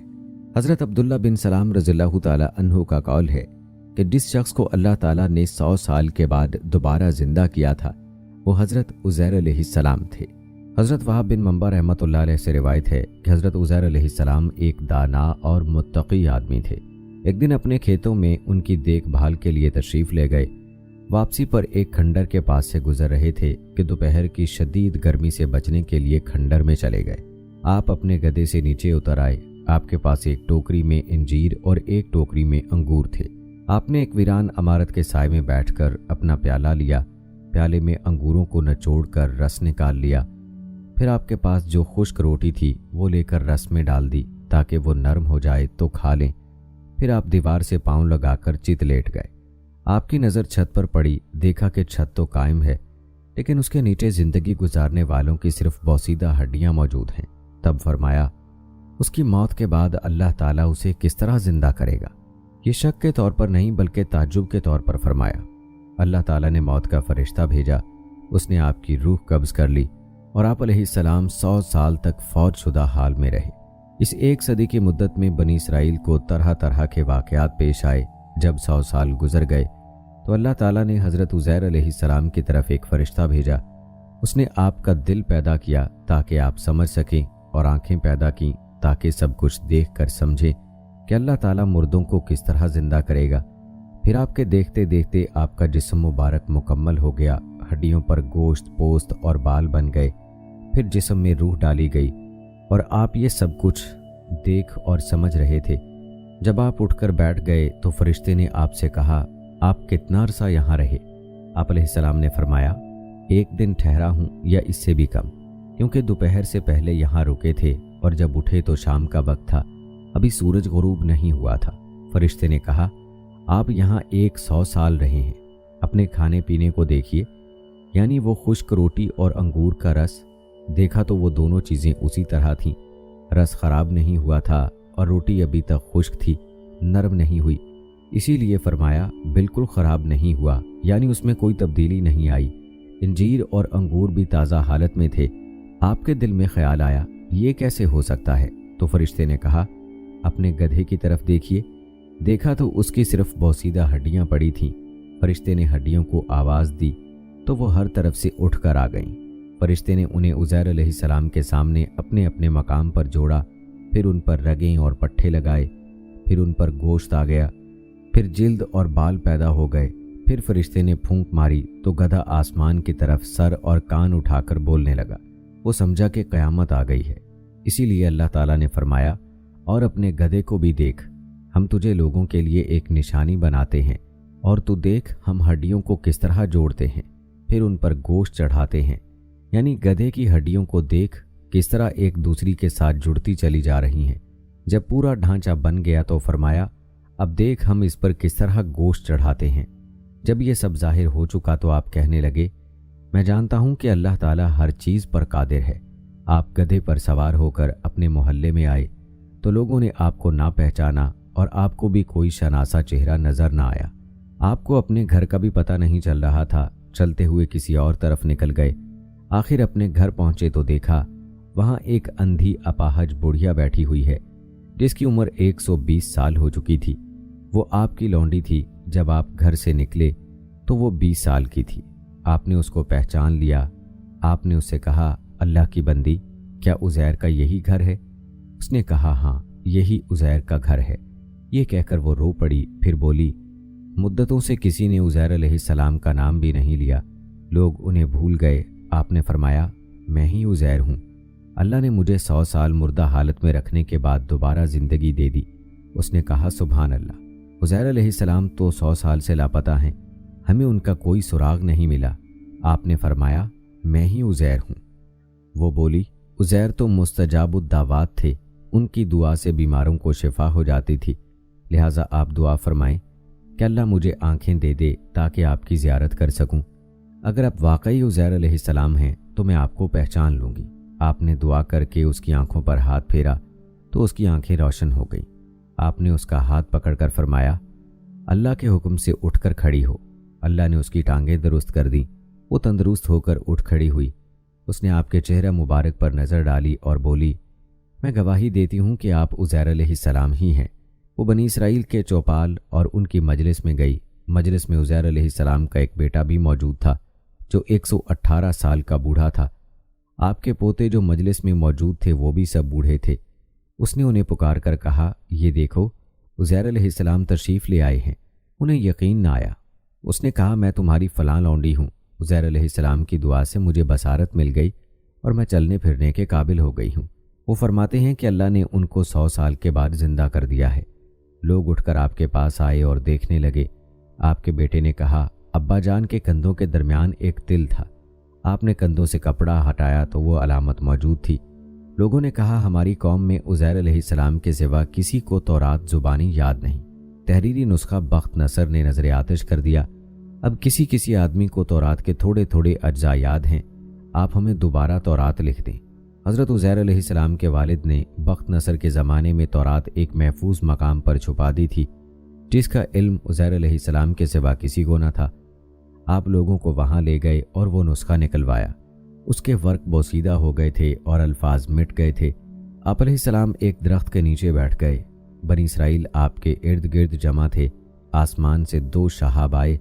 حضرت عبداللہ بن سلام رضی اللہ تعالی عنہ کا قول ہے کہ جس شخص کو اللہ تعالیٰ نے 100 سال کے بعد دوبارہ زندہ کیا تھا وہ حضرت عزیر علیہ السلام تھے۔ حضرت وہاب بن منبع رحمۃ اللہ علیہ سے روایت ہے کہ حضرت عزیر علیہ السلام ایک دانا اور متقی آدمی تھے۔ ایک دن اپنے کھیتوں میں ان کی دیکھ بھال کے لیے تشریف لے گئے۔ واپسی پر ایک کھنڈر کے پاس سے گزر رہے تھے کہ دوپہر کی شدید گرمی سے بچنے کے لیے کھنڈر میں چلے گئے۔ آپ اپنے گدھے سے نیچے اتر آئے۔ آپ کے پاس ایک ٹوکری میں انجیر اور ایک ٹوکری میں انگور تھے۔ آپ نے ایک ویران عمارت کے سائے میں بیٹھ کر اپنا پیالہ لیا، پیالے میں انگوروں کو نچوڑ کر رس نکال لیا، پھر آپ کے پاس جو خشک روٹی تھی وہ لے کر رس میں ڈال دی تاکہ وہ نرم ہو جائے تو کھا لیں۔ پھر آپ دیوار سے پاؤں لگا کر چت لیٹ گئے۔ آپ کی نظر چھت پر پڑی، دیکھا کہ چھت تو قائم ہے لیکن اس کے نیچے زندگی گزارنے والوں کی صرف بوسیدہ ہڈیاں موجود ہیں۔ تب فرمایا، اس کی موت کے بعد اللہ تعالیٰ اسے کس طرح زندہ کرے گا؟ یہ شک کے طور پر نہیں بلکہ تعجب کے طور پر فرمایا۔ اللہ تعالیٰ نے موت کا فرشتہ بھیجا، اس نے آپ کی روح قبض کر لی اور آپ علیہ السلام 100 سال تک فوت شدہ حال میں رہے۔ اس 1 صدی کی مدت میں بنی اسرائیل کو طرح طرح کے واقعات پیش آئے۔ جب 100 سال گزر گئے تو اللہ تعالیٰ نے حضرت عزیر علیہ السلام کی طرف ایک فرشتہ بھیجا۔ اس نے آپ کا دل پیدا کیا تاکہ آپ سمجھ سکیں اور آنکھیں پیدا کیں تاکہ سب کچھ دیکھ کر سمجھیں کہ اللہ تعالیٰ مردوں کو کس طرح زندہ کرے گا۔ پھر آپ کے دیکھتے دیکھتے آپ کا جسم مبارک مکمل ہو گیا، ہڈیوں پر گوشت، پوست اور بال بن گئے، پھر جسم میں روح ڈالی گئی اور آپ یہ سب کچھ دیکھ اور سمجھ رہے تھے۔ جب آپ اٹھ کر بیٹھ گئے تو فرشتے نے آپ سے کہا، آپ کتنا عرصہ یہاں رہے؟ آپ علیہ السلام نے فرمایا، 1 دن ٹھہرا ہوں یا اس سے بھی کم، کیونکہ دوپہر سے پہلے یہاں رکے تھے اور جب اٹھے تو شام کا وقت تھا، ابھی سورج غروب نہیں ہوا تھا۔ فرشتے نے کہا، آپ یہاں 100 سال رہے ہیں، اپنے کھانے پینے کو دیکھیے، یعنی وہ خشک روٹی اور انگور کا رس۔ دیکھا تو وہ دونوں چیزیں اسی طرح تھیں، رس خراب نہیں ہوا تھا اور روٹی ابھی تک خشک تھی، نرم نہیں ہوئی، اسی لیے فرمایا بالکل خراب نہیں ہوا، یعنی اس میں کوئی تبدیلی نہیں آئی۔ انجیر اور انگور بھی تازہ حالت میں تھے۔ آپ کے دل میں خیال آیا، یہ کیسے ہو سکتا ہے؟ تو فرشتے نے کہا، اپنے گدھے کی طرف دیکھیے۔ دیکھا تو اس کی صرف بوسیدہ ہڈیاں پڑی تھیں۔ فرشتے نے ہڈیوں کو آواز دی تو وہ ہر طرف سے اٹھ کر آ گئیں۔ فرشتے نے انہیں عزیر علیہ السلام کے سامنے اپنے اپنے مقام پر جوڑا، پھر ان پر رگیں اور پٹھے لگائے، پھر ان پر گوشت آ گیا، پھر جلد اور بال پیدا ہو گئے۔ پھر فرشتے نے پھونک ماری تو گدھا آسمان کی طرف سر اور کان اٹھا کر بولنے لگا۔ وہ سمجھا کہ قیامت آ گئی ہے، اسی لیے اللہ تعالیٰ نے فرمایا، اور اپنے گدھے کو بھی دیکھ، ہم تجھے لوگوں کے لیے ایک نشانی بناتے ہیں، اور تو دیکھ ہم ہڈیوں کو کس طرح جوڑتے ہیں، پھر ان پر گوشت چڑھاتے ہیں، یعنی گدھے کی ہڈیوں کو دیکھ کس طرح ایک دوسری کے ساتھ جڑتی چلی جا رہی ہیں۔ جب پورا ڈھانچہ بن گیا تو فرمایا، اب دیکھ ہم اس پر کس طرح گوشت چڑھاتے ہیں۔ جب یہ سب ظاہر ہو چکا تو آپ کہنے لگے، میں جانتا ہوں کہ اللہ تعالیٰ ہر چیز پر قادر ہے۔ آپ گدھے پر سوار ہو کر اپنے محلے میں آئے تو لوگوں نے آپ کو نہ پہچانا اور آپ کو بھی کوئی شناسا چہرہ نظر نہ آیا۔ آپ کو اپنے گھر کا بھی پتہ نہیں چل رہا تھا، چلتے ہوئے کسی اور طرف نکل گئے۔ آخر اپنے گھر پہنچے تو دیکھا وہاں ایک اندھی اپاہج بڑھیا بیٹھی ہوئی ہے جس کی عمر 120 سال ہو چکی تھی۔ وہ آپ کی لونڈی تھی۔ جب آپ گھر سے نکلے تو وہ 20 سال کی تھی۔ آپ نے اس کو پہچان لیا۔ آپ نے اس سے کہا، اللہ کی بندی، کیا عزیر کا یہی گھر ہے؟ اس نے کہا، ہاں یہی عزیر کا گھر ہے۔ یہ کہہ کر وہ رو پڑی، پھر بولی، مدتوں سے کسی نے عزیر علیہ السلام کا نام بھی نہیں لیا، لوگ انہیں بھول گئے۔ آپ نے فرمایا، میں ہی عزیر ہوں۔ اللہ نے مجھے 100 سال مردہ حالت میں رکھنے کے بعد دوبارہ زندگی دے دی۔ اس نے کہا، سبحان اللہ، عزیر علیہ السلام تو 100 سال سے لاپتہ ہیں، हमें उनका कोई सुराग नहीं मिला। आपने फरमाया, मैं ही उज़ैर हूँ। वो बोली, उज़ैर तो मुस्तजाबुद्दावात थे, उनकी दुआ से बीमारों को शिफा हो जाती थी, लिहाजा आप दुआ फरमाएं कि अल्लाह मुझे आंखें दे दे ताकि आपकी ज़ियारत कर सकूं। अगर आप वाकई उज़ैर अलैहिस्सलाम हैं तो मैं आपको पहचान लूँगी। आपने दुआ करके उसकी आंखों पर हाथ फेरा तो उसकी आंखें रोशन हो गईं। आपने उसका हाथ पकड़कर फरमाया, अल्लाह के हुक्म से उठकर खड़ी हो। अल्लाह ने उसकी टांगें दुरुस्त कर दी। वो तंदुरुस्त होकर उठ खड़ी हुई। उसने आपके चेहरा मुबारक पर नज़र डाली और बोली, मैं गवाही देती हूँ कि आप उज़ैर अलैहिस्सलाम ही हैं। वो बनी इसराइल के चौपाल और उनकी मजलिस में गई। मजलिस में उज़ैर अलैहिस्सलाम का एक बेटा भी मौजूद था जो 118 साल का बूढ़ा था। आपके पोते जो मजलिस में मौजूद थे वो भी सब बूढ़े थे। उसने उन्हें पुकार कर कहा, ये देखो, उज़ैर अलैहिस्सलाम तशरीफ़ ले आए हैं। उन्हें यकीन न आया। उसने कहा, मैं तुम्हारी फ़लाँ लौंडी हूँ। उज़ैर अलैहिस्सलाम की दुआ से मुझे बसारत मिल गई और मैं चलने फिरने के काबिल हो गई हूँ। वो फरमाते हैं कि अल्लाह ने उनको 100 साल के बाद जिंदा कर दिया है। लोग उठकर आपके पास आए और देखने लगे। आपके बेटे ने कहा, अब्बा जान के कंधों के दरमियान एक तिल था। आपने कंधों से कपड़ा हटाया तो वो अलामत मौजूद थी। लोगों ने कहा, हमारी कौम में उज़ैर अलैहिस्सलाम के सिवा किसी को तौरात ज़ुबानी याद नहीं। तहरीरी नुस्खा बख्त नसर ने नजर आतिश कर दिया। अब किसी किसी आदमी को तौरात के थोड़े थोड़े अज्जा याद हैं। आप हमें दोबारा तौरात लिख दें। हज़रत उज़ैर अलैहिस्सलाम के वालिद ने बख्त नसर के ज़माने में तौरात एक महफूज मकाम पर छुपा दी थी, जिसका इल्म उज़ैर अलैहिस्सलाम के सिवा किसी को न था। आप लोगों को वहां ले गए और वो नुस्खा निकलवाया। उसके वर्क बोसीदा हो गए थे और अल्फाज मिट गए थे। आप अलैहिस्सलाम एक दरख्त के नीचे बैठ गए। बनी इसराइल आपके इर्द गिर्द जमा थे। आसमान से 2 शहाब आए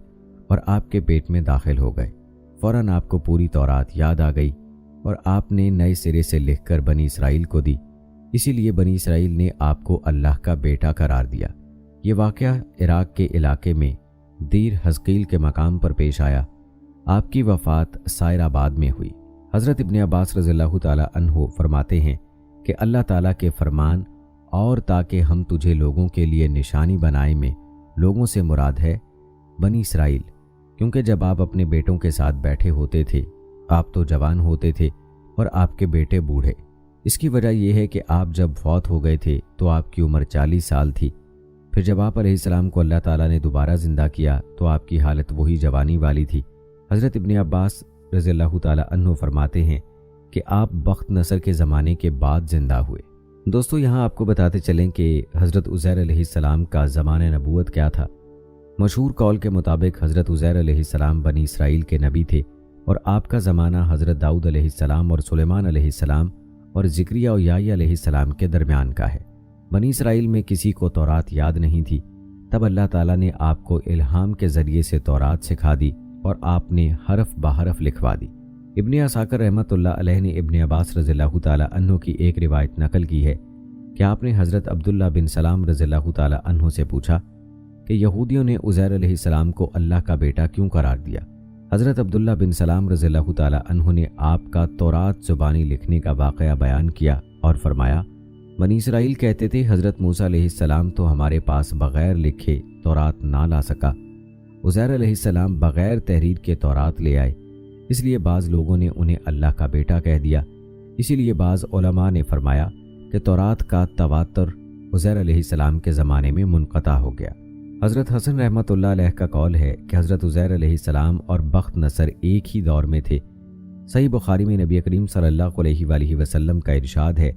और आपके पेट में दाखिल हो गए। फौरन आपको पूरी तौरात याद आ गई और आपने नए सिरे से लिखकर बनी इसराइल को दी। इसीलिए बनी इसराइल ने आपको अल्लाह का बेटा करार दिया। ये वाक़या इराक के इलाके में दीर हज़कील के मकाम पर पेश आया। आपकी वफ़ात सायराबाद में हुई। हज़रत इब्ने अब्बास रज़ियल्लाहु ताला अन्हु फरमाते हैं कि अल्लाह ताला के फरमान और ताकि हम तुझे लोगों के लिए निशानी बनाए में लोगों से मुराद है बनी इसराइल, क्योंकि जब आप अपने बेटों के साथ बैठे होते थे आप तो जवान होते थे और आपके बेटे बूढ़े। इसकी वजह यह है कि आप जब फौत हो गए थे तो आपकी उम्र 40 साल थी। फिर जब आप अलैहिस्सलाम को अल्लाह ताला ने दोबारा ज़िंदा किया तो आपकी हालत वही जवानी वाली थी। हज़रत इब्ने अब्बास रज़ियल्लाहु ताला अन्हु फरमाते हैं कि आप बख्त नसर के ज़माने के बाद ज़िंदा हुए। दोस्तों, यहाँ आपको बताते चलें कि हज़रत उज़ैर अलैहिस्सलाम का ज़माने नबूवत क्या था। मशहूर कौल के मुताबिक हज़रत उज़ैर अलैहिस्सलाम बनी इसराइल के नबी थे और आपका ज़माना हज़रत दाऊद अलैहिस्सलाम और सुलेमान अलैहिस्सलाम और ज़िक्रिया और याह्या अलैहिस्सलाम के दरमियान का है। बनी इसराइल में किसी को तौरात याद नहीं थी। तब अल्लाह ताला ने आपको इल्हाम के ज़रिए से तौरात सिखा दी और आपने हरफ बहरफ लिखवा दी। इब्ने असाकर रहमतुल्लाह अलैह ने इब्ने अब्बास रज़ियल्लाहु ताला अन्हु की एक रिवायत नकल की है कि आपने हज़रत अब्दुल्ला बिन सलाम रज़ियल्लाहु ताला अन्हु से पूछा कि यहूदियों ने उज़ैर अलैहिस्सलाम को अल्लाह का बेटा क्यों करार दिया। हज़रत अब्दुल्ला बिन सलाम रज़ियल्लाहु ताला अन्हु ने आपका तौरात ज़ुबानी लिखने का वाक़या बयान किया और फरमाया, बनी इसराइल कहते थे हज़रत मूसा अलैहिस्सलाम तो हमारे पास बग़ैर लिखे तौरात ना ला सका। उज़ैर अलैहिस्सलाम बग़ैर तहरीर के तौरात ले आए, इसलिए बाज़ लोगों ने उन्हें अल्लाह का बेटा कह दिया। इसीलिए बाज़ उलमा ने फरमाया कि तौरात का तवातर उज़ैर अलैहिस्सलाम के ज़माने में मुनक़ता हो गया। हज़रत हसन रहमतुल्लाह अलैह का कौल है कि हज़रत उज़ैर अलैहिस्सलाम और बख्त नसर एक ही दौर में थे। सही बुखारी में नबी करीम सल्लल्लाहु अलैहि वसल्लम का इरशाद है,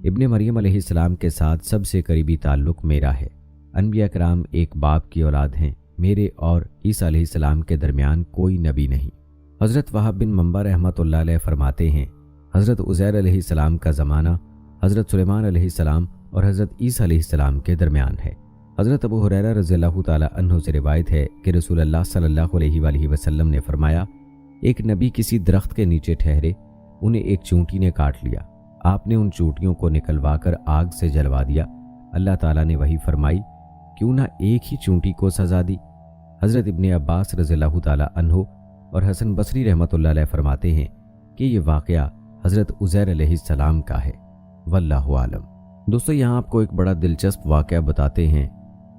इब्ने मरियम अलैहिस्सलाम के साथ सबसे करीबी ताल्लुक़ मेरा है। अनबिया कराम एक बाप की औलाद हैं। मेरे और ईसा अलैहिस्सलाम के दरमियान कोई नबी नहीं। हज़रत वहाब बिन मंबा रहमतुल्लाह अलैह फरमाते हैं, हज़रत उज़ैर अलैहिस्सलाम का ज़माना हज़रत सुलेमान अलैहिस्सलाम और हज़रत ईसा अलैहिस्सलाम के दरमियान है। हज़रत अबू हुरैरा रज़ियल्लाहु ताला अन्हु से रिवायत है कि रसूलुल्लाह सल्लल्लाहु अलैहि वसल्लम ने फरमाया, एक नबी किसी दरख्त के नीचे ठहरे, उन्हें एक चूंटी ने काट लिया। आपने उन चूंटियों को निकलवा कर आग से जलवा दिया। अल्लाह ताला ने वही फरमाई, क्यों ना एक ही चूंटी को सजा दी। हज़रत इब्ने अब्बास रज़ियल्लाहु ताला अन्हु और हसन बसरी रहमतुल्लाह अलैह फरमाते हैं कि ये वाक़या हज़रत उज़ैर अलैहिस्सलाम का है। वल्लाहु आलम। दोस्तों, यहाँ आपको एक बड़ा दिलचस्प वाक़या बताते हैं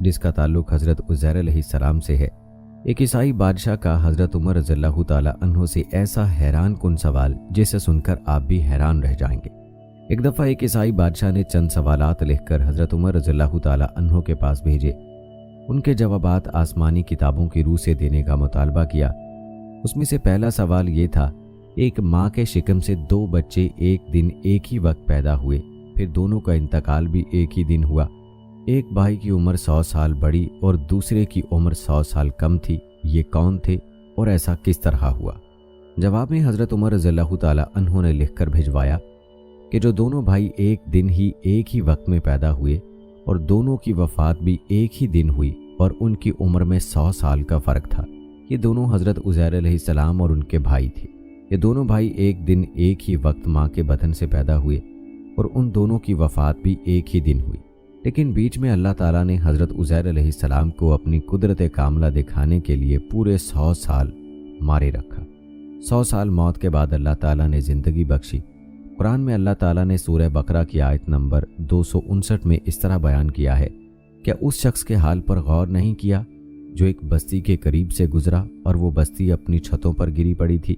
जिसका ताल्लुक़ हज़रत उज़ैर अलैहिस्सलाम से है। ایک عیسائی بادشاہ کا حضرت عمر رضی اللہ تعالیٰ عنہ سے ایسا حیران کن سوال جسے سن کر آپ بھی حیران رہ جائیں گے۔ ایک دفعہ ایک عیسائی بادشاہ نے چند سوالات لکھ کر حضرت عمر رضی اللہ تعالیٰ عنہ کے پاس بھیجے۔ ان کے جوابات آسمانی کتابوں کی روح سے دینے کا مطالبہ کیا۔ اس میں سے پہلا سوال یہ تھا، ایک ماں کے شکم سے 2 بچے ایک دن ایک ہی وقت پیدا ہوئے، پھر دونوں کا انتقال بھی ایک ہی دن ہوا۔ ایک بھائی کی عمر 100 سال بڑی اور دوسرے کی عمر 100 سال کم تھی، یہ کون تھے اور ایسا کس طرح ہوا؟ جواب میں حضرت عمر رضی اللہ تعالیٰ عنہ نے لکھ کر بھجوایا کہ جو دونوں بھائی ایک دن ہی ایک ہی وقت میں پیدا ہوئے اور دونوں کی وفات بھی ایک ہی دن ہوئی اور ان کی عمر میں 100 سال کا فرق تھا، یہ دونوں حضرت عزیر علیہ السلام اور ان کے بھائی تھے۔ یہ دونوں بھائی ایک دن ایک ہی وقت ماں کے بدن سے پیدا ہوئے اور ان دونوں کی وفات بھی ایک ہی دن ہوئی، لیکن بیچ میں اللہ تعالیٰ نے حضرت عزیر علیہ السلام کو اپنی قدرت کاملہ دکھانے کے لیے پورے 100 سال مارے رکھا۔ 100 سال موت کے بعد اللہ تعالیٰ نے زندگی بخشی۔ قرآن میں اللہ تعالیٰ نے سورہ بقرہ کی آیت نمبر 259 میں اس طرح بیان کیا ہے، کیا اس شخص کے حال پر غور نہیں کیا جو ایک بستی کے قریب سے گزرا اور وہ بستی اپنی چھتوں پر گری پڑی تھی؟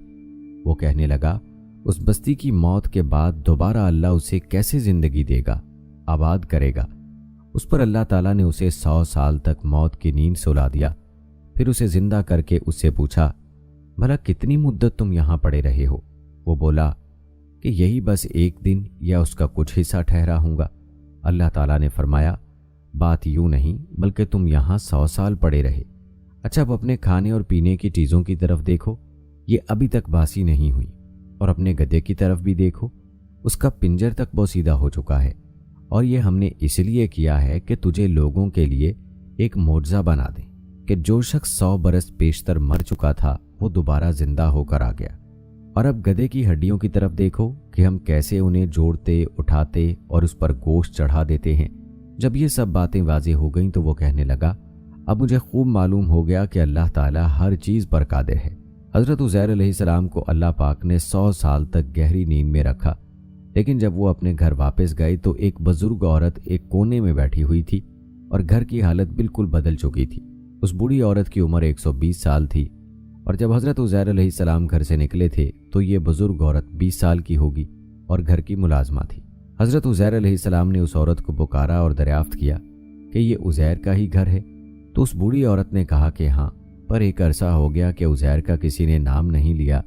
وہ کہنے لگا، اس بستی کی موت کے بعد دوبارہ اللہ اسے کیسے زندگی دے گا، آباد کرے گا؟ اس پر اللہ تعالیٰ نے اسے 100 سال تک موت کی نیند سلا دیا، پھر اسے زندہ کر کے اس سے پوچھا، بھلا کتنی مدت تم یہاں پڑے رہے ہو؟ وہ بولا کہ یہی بس ایک دن یا اس کا کچھ حصہ ٹھہرا ہوں گا۔ اللہ تعالیٰ نے فرمایا، بات یوں نہیں بلکہ تم یہاں 100 سال پڑے رہے۔ اچھا اب اپنے کھانے اور پینے کی چیزوں کی طرف دیکھو، یہ ابھی تک باسی نہیں ہوئی، اور اپنے گدھے کی طرف بھی دیکھو، اس کا پنجر تک بوسیدہ ہو چکا ہے، اور یہ ہم نے اس لیے کیا ہے کہ تجھے لوگوں کے لیے ایک معجزہ بنا دیں کہ جو شخص 100 برس پیشتر مر چکا تھا وہ دوبارہ زندہ ہو کر آ گیا۔ اور اب گدھے کی ہڈیوں کی طرف دیکھو کہ ہم کیسے انہیں جوڑتے، اٹھاتے اور اس پر گوشت چڑھا دیتے ہیں۔ جب یہ سب باتیں واضح ہو گئیں تو وہ کہنے لگا، اب مجھے خوب معلوم ہو گیا کہ اللہ تعالیٰ ہر چیز پر قادر ہے۔ حضرت عزیر علیہ السلام کو اللہ پاک نے 100 سال تک گہری نیند میں رکھا، لیکن جب وہ اپنے گھر واپس گئے تو ایک بزرگ عورت ایک کونے میں بیٹھی ہوئی تھی اور گھر کی حالت بالکل بدل چکی تھی۔ اس بوڑھی عورت کی عمر 120 سال تھی، اور جب حضرت عزیر علیہ السلام گھر سے نکلے تھے تو یہ بزرگ عورت 20 سال کی ہوگی اور گھر کی ملازمہ تھی۔ حضرت عزیر علیہ السلام نے اس عورت کو پکارا اور دریافت کیا کہ یہ عزیر کا ہی گھر ہے؟ تو اس بوڑھی عورت نے کہا کہ ہاں، پر ایک عرصہ ہو گیا کہ عزیر کا کسی نے نام نہیں لیا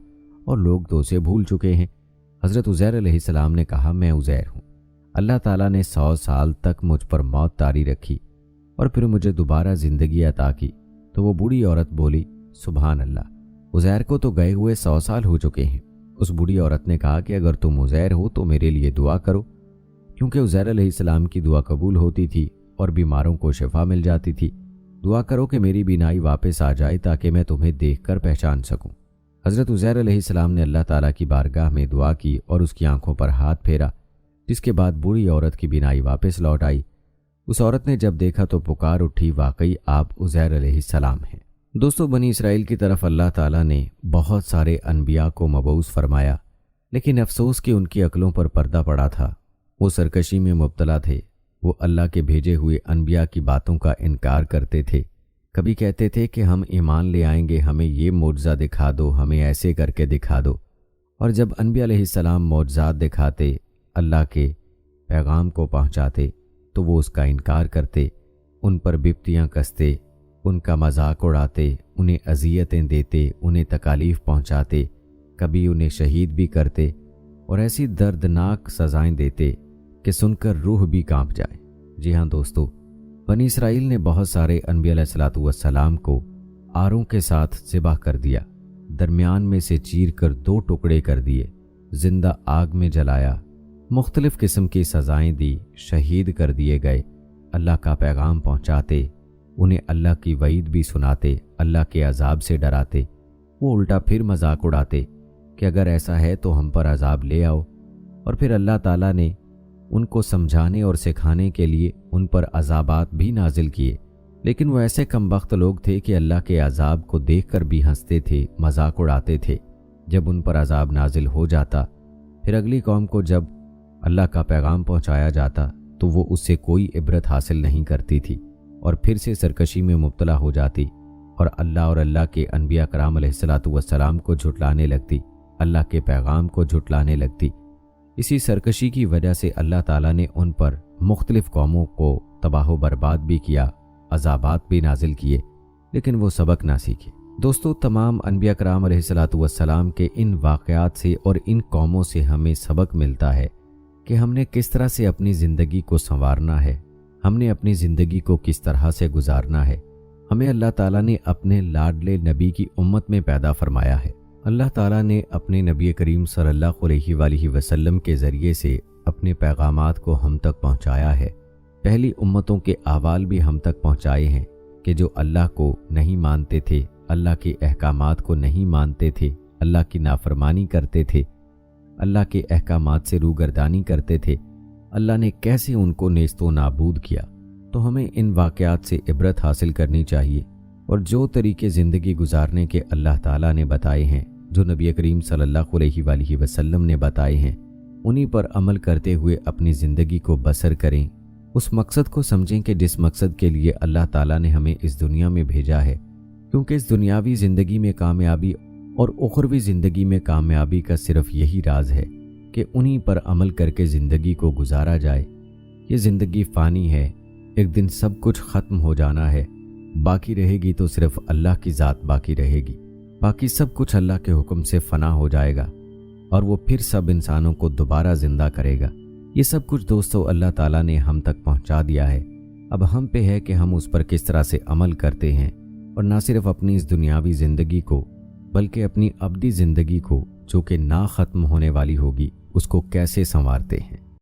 اور لوگ تو اسے بھول چکے ہیں۔ حضرت عزیر علیہ السلام نے کہا، میں عزیر ہوں۔ اللہ تعالیٰ نے 100 سال تک مجھ پر موت طاری رکھی اور پھر مجھے دوبارہ زندگی عطا کی۔ تو وہ بوڑھی عورت بولی، سبحان اللہ، عزیر کو تو گئے ہوئے 100 سال ہو چکے ہیں۔ اس بوڑھی عورت نے کہا کہ اگر تم عزیر ہو تو میرے لیے دعا کرو، کیونکہ عزیر علیہ السلام کی دعا قبول ہوتی تھی اور بیماروں کو شفا مل جاتی تھی۔ دعا کرو کہ میری بینائی واپس آ جائے تاکہ میں تمہیں دیکھ کر پہچان سکوں۔ حضرت عزیر علیہ السلام نے اللہ تعالیٰ کی بارگاہ میں دعا کی اور اس کی آنکھوں پر ہاتھ پھیرا، جس کے بعد بوڑھی عورت کی بینائی واپس لوٹ آئی۔ اس عورت نے جب دیکھا تو پکار اٹھی، واقعی آپ عزیر علیہ السلام ہیں۔ دوستو، بنی اسرائیل کی طرف اللہ تعالیٰ نے بہت سارے انبیاء کو مبعوث فرمایا، لیکن افسوس کہ ان کی عقلوں پر پردہ پڑا تھا۔ وہ سرکشی میں مبتلا تھے۔ وہ اللہ کے بھیجے ہوئے انبیاء کی باتوں کا انکار کرتے تھے۔ کبھی کہتے تھے کہ ہم ایمان لے آئیں گے، ہمیں یہ معجزہ دکھا دو، ہمیں ایسے کر کے دکھا دو۔ اور جب انبیاء علیہ السلام معجزات دکھاتے، اللہ کے پیغام کو پہنچاتے، تو وہ اس کا انکار کرتے، ان پر بپتیاں کستے، ان کا مذاق اڑاتے، انہیں اذیتیں دیتے، انہیں تکالیف پہنچاتے، کبھی انہیں شہید بھی کرتے اور ایسی دردناک سزائیں دیتے کہ سن کر روح بھی کانپ جائے۔ جی ہاں دوستو، بنی اسرائیل نے بہت سارے انبیاء علیہ السلام کو آروں کے ساتھ ذبح کر دیا، درمیان میں سے چیر کر 2 ٹکڑے کر دیے، زندہ آگ میں جلایا، مختلف قسم کی سزائیں دی، شہید کر دیے گئے۔ اللہ کا پیغام پہنچاتے، انہیں اللہ کی وعید بھی سناتے، اللہ کے عذاب سے ڈراتے۔ وہ الٹا پھر مذاق اڑاتے کہ اگر ایسا ہے تو ہم پر عذاب لے آؤ، اور پھر اللہ تعالیٰ نے ان کو سمجھانے اور سکھانے کے لیے ان پر عذابات بھی نازل کیے، لیکن وہ ایسے کم بخت لوگ تھے کہ اللہ کے عذاب کو دیکھ کر بھی ہنستے تھے، مذاق اڑاتے تھے۔ جب ان پر عذاب نازل ہو جاتا، پھر اگلی قوم کو جب اللہ کا پیغام پہنچایا جاتا تو وہ اس سے کوئی عبرت حاصل نہیں کرتی تھی اور پھر سے سرکشی میں مبتلا ہو جاتی اور اللہ کے انبیاء کرام علیہ السلام کو جھٹلانے لگتی، اللہ کے پیغام کو جھٹلانے لگتی۔ اسی سرکشی کی وجہ سے اللہ تعالیٰ نے ان پر مختلف قوموں کو تباہ و برباد بھی کیا، عذابات بھی نازل کیے، لیکن وہ سبق نہ سیکھے۔ دوستو، تمام انبیاء کرام علیہ السلام کے ان واقعات سے اور ان قوموں سے ہمیں سبق ملتا ہے کہ ہم نے کس طرح سے اپنی زندگی کو سنوارنا ہے، ہم نے اپنی زندگی کو کس طرح سے گزارنا ہے۔ ہمیں اللہ تعالیٰ نے اپنے لاڈلے نبی کی امت میں پیدا فرمایا ہے۔ اللہ تعالیٰ نے اپنے نبی کریم صلی اللہ علیہ وآلہ وسلم کے ذریعے سے اپنے پیغامات کو ہم تک پہنچایا ہے۔ پہلی امتوں کے احوال بھی ہم تک پہنچائے ہیں کہ جو اللہ کو نہیں مانتے تھے، اللہ کے احکامات کو نہیں مانتے تھے، اللہ کی نافرمانی کرتے تھے، اللہ کے احکامات سے روگردانی کرتے تھے، اللہ نے کیسے ان کو نیست و نابود کیا۔ تو ہمیں ان واقعات سے عبرت حاصل کرنی چاہیے، اور جو طریقے زندگی گزارنے کے اللہ تعالیٰ نے بتائے ہیں، جو نبی کریم صلی اللہ علیہ وآلہ وسلم نے بتائے ہیں، انہی پر عمل کرتے ہوئے اپنی زندگی کو بسر کریں۔ اس مقصد کو سمجھیں کہ جس مقصد کے لیے اللہ تعالیٰ نے ہمیں اس دنیا میں بھیجا ہے، کیونکہ اس دنیاوی زندگی میں کامیابی اور اخروی زندگی میں کامیابی کا صرف یہی راز ہے کہ انہی پر عمل کر کے زندگی کو گزارا جائے۔ یہ زندگی فانی ہے، ایک دن سب کچھ ختم ہو جانا ہے، باقی رہے گی تو صرف اللہ کی ذات باقی رہے گی، باقی سب کچھ اللہ کے حکم سے فنا ہو جائے گا، اور وہ پھر سب انسانوں کو دوبارہ زندہ کرے گا۔ یہ سب کچھ دوستو اللہ تعالیٰ نے ہم تک پہنچا دیا ہے، اب ہم پہ ہے کہ ہم اس پر کس طرح سے عمل کرتے ہیں، اور نہ صرف اپنی اس دنیاوی زندگی کو بلکہ اپنی ابدی زندگی کو جو کہ نہ ختم ہونے والی ہوگی، اس کو کیسے سنوارتے ہیں۔